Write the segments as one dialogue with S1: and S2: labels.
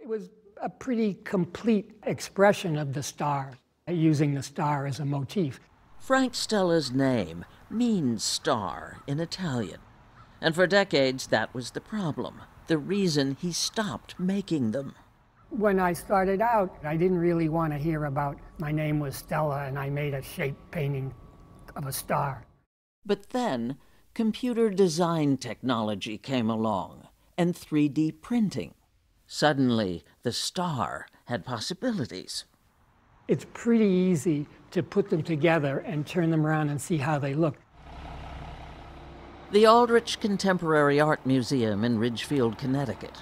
S1: It was a pretty complete expression of the star, using the star as a motif.
S2: Frank Stella's name means star in Italian, and for decades that was the problem, the reason he stopped making them.
S1: When I started out, I didn't really want to hear about my name was Stella and I made a shape painting of a star.
S2: But then computer design technology came along and 3D printing. Suddenly, the star had possibilities.
S1: It's pretty easy to put them together and turn them around and see how they look.
S2: The Aldrich Contemporary Art Museum in Ridgefield, Connecticut,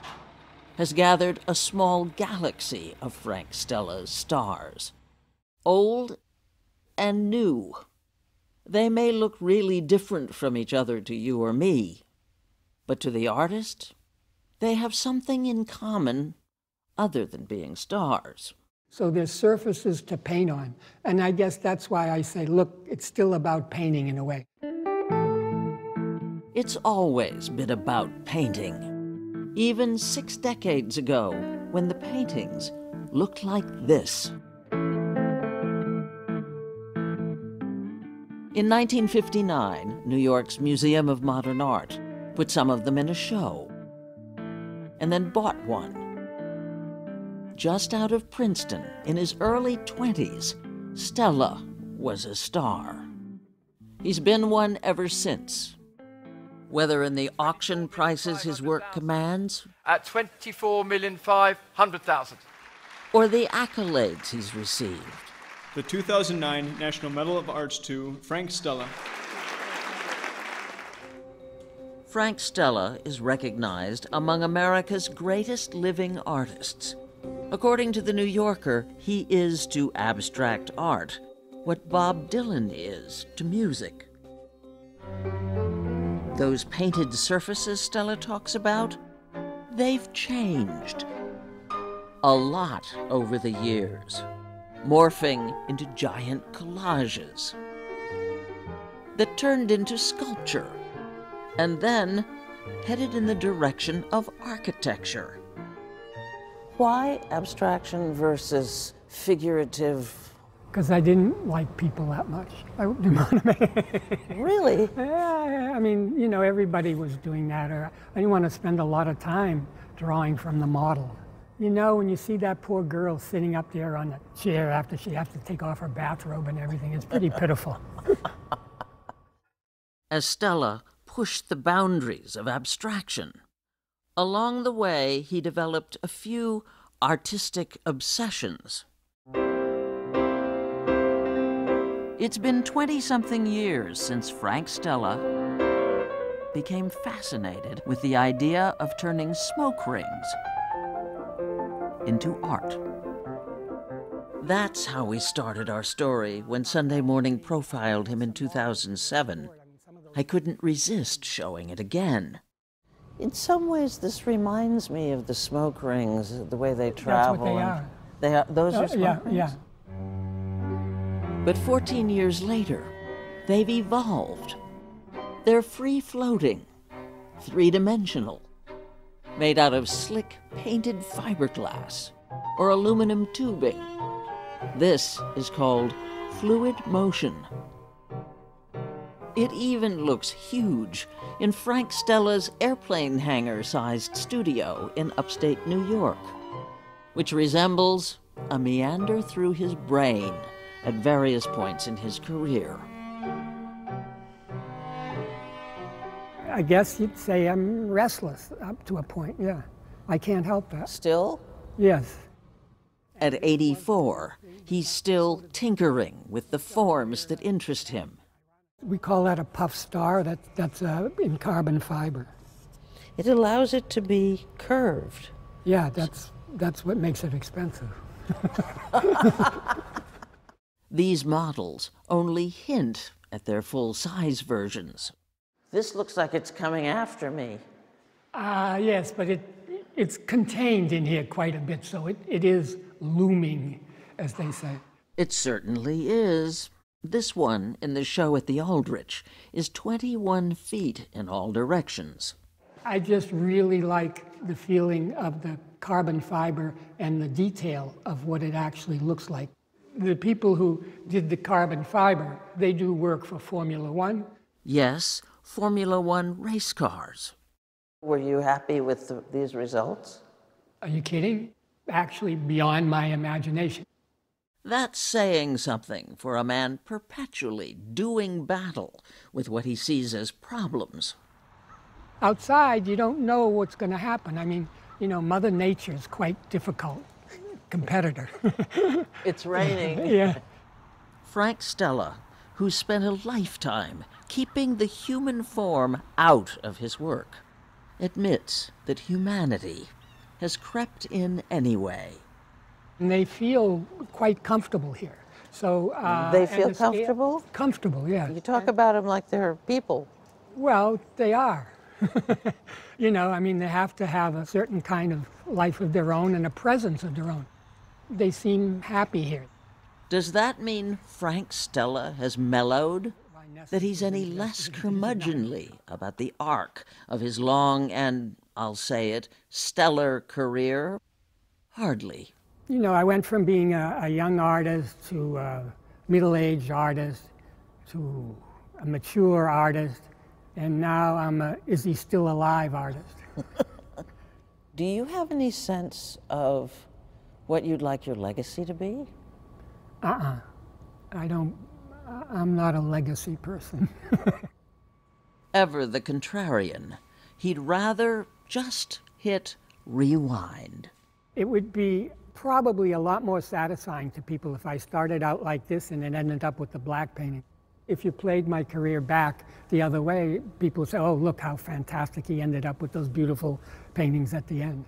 S2: has gathered a small galaxy of Frank Stella's stars. Old and new. They may look really different from each other to you or me, but to the artist, they have something in common other than being stars.
S1: So there's surfaces to paint on, and I guess that's why I say, look, it's still about painting in a way.
S2: It's always been about painting. Even 6 decades ago, when the paintings looked like this. In 1959, New York's Museum of Modern Art put some of them in a show, and then bought one. Just out of Princeton, in his early 20s, Stella was a star. He's been one ever since. Whether in the auction prices his work commands,
S3: at $24,500,000,
S2: or the accolades he's received.
S4: The 2009 National Medal of Arts to Frank Stella.
S2: Frank Stella is recognized among America's greatest living artists. According to The New Yorker, he is to abstract art what Bob Dylan is to music. Those painted surfaces Stella talks about, they've changed a lot over the years, morphing into giant collages that turned into sculpture and then headed in the direction of architecture. Why abstraction versus figurative?
S1: Because I didn't like people that much. I didn't want to make
S2: Really?
S1: Yeah, I mean, you know, everybody was doing that. Or I didn't want to spend a lot of time drawing from the model. You know, when you see that poor girl sitting up there on the chair after she has to take off her bathrobe and everything, it's pretty pitiful.
S2: As Stella pushed the boundaries of abstraction, along the way he developed a few artistic obsessions. It's been 20-something years since Frank Stella became fascinated with the idea of turning smoke rings into art. That's how we started our story when Sunday Morning profiled him in 2007. I couldn't resist showing it again. In some ways, this reminds me of the smoke rings, the way they travel.
S1: That's what they are.
S2: They are. Those are smoke rings?
S1: Yeah.
S2: But 14 years later, they've evolved. They're free-floating, three-dimensional, made out of slick painted fiberglass or aluminum tubing. This is called fluid motion. It even looks huge in Frank Stella's airplane hangar-sized studio in upstate New York, which resembles a meander through his brain at various points in his career.
S1: I guess you'd say I'm restless up to a point, yeah. I can't help that.
S2: Still?
S1: Yes.
S2: At 84, he's still tinkering with the forms that interest him.
S1: We call that a puff star. That's in carbon fiber.
S2: It allows it to be curved.
S1: Yeah, that's what makes it expensive.
S2: These models only hint at their full-size versions. This looks like it's coming after me.
S1: Yes, but it's contained in here quite a bit, so it is looming, as they say.
S2: It certainly is. This one in the show at the Aldrich is 21 feet in all directions.
S1: I just really like the feeling of the carbon fiber and the detail of what it actually looks like. The people who did the carbon fiber, they do work for Formula One.
S2: Yes, Formula One race cars.
S3: Were you happy with these results?
S1: Are you kidding? Actually, beyond my imagination.
S2: That's saying something for a man perpetually doing battle with what he sees as problems.
S1: Outside, you don't know what's going to happen. I mean, you know, Mother Nature's quite difficult competitor.
S3: It's raining.
S1: Yeah.
S2: Frank Stella, who spent a lifetime keeping the human form out of his work, admits that humanity has crept in anyway.
S1: And they feel quite comfortable here. So
S3: They feel comfortable?
S1: Comfortable, yeah.
S3: You talk about them like they're people.
S1: Well, they are. You know, I mean, they have to have a certain kind of life of their own and a presence of their own. They seem happy here.
S2: Does that mean Frank Stella has mellowed? That he's any less curmudgeonly about the arc of his long and, I'll say it, stellar career? Hardly.
S1: You know, I went from being a young artist to a middle-aged artist to a mature artist, and now I'm a is he still alive artist.
S3: Do you have any sense of what you'd like your legacy to be?
S1: I don't, I'm not a legacy person.
S2: Ever the contrarian, he'd rather just hit rewind.
S1: It would be probably a lot more satisfying to people if I started out like this and it ended up with the black painting. If you played my career back the other way, people would say, oh, look how fantastic he ended up with those beautiful paintings at the end.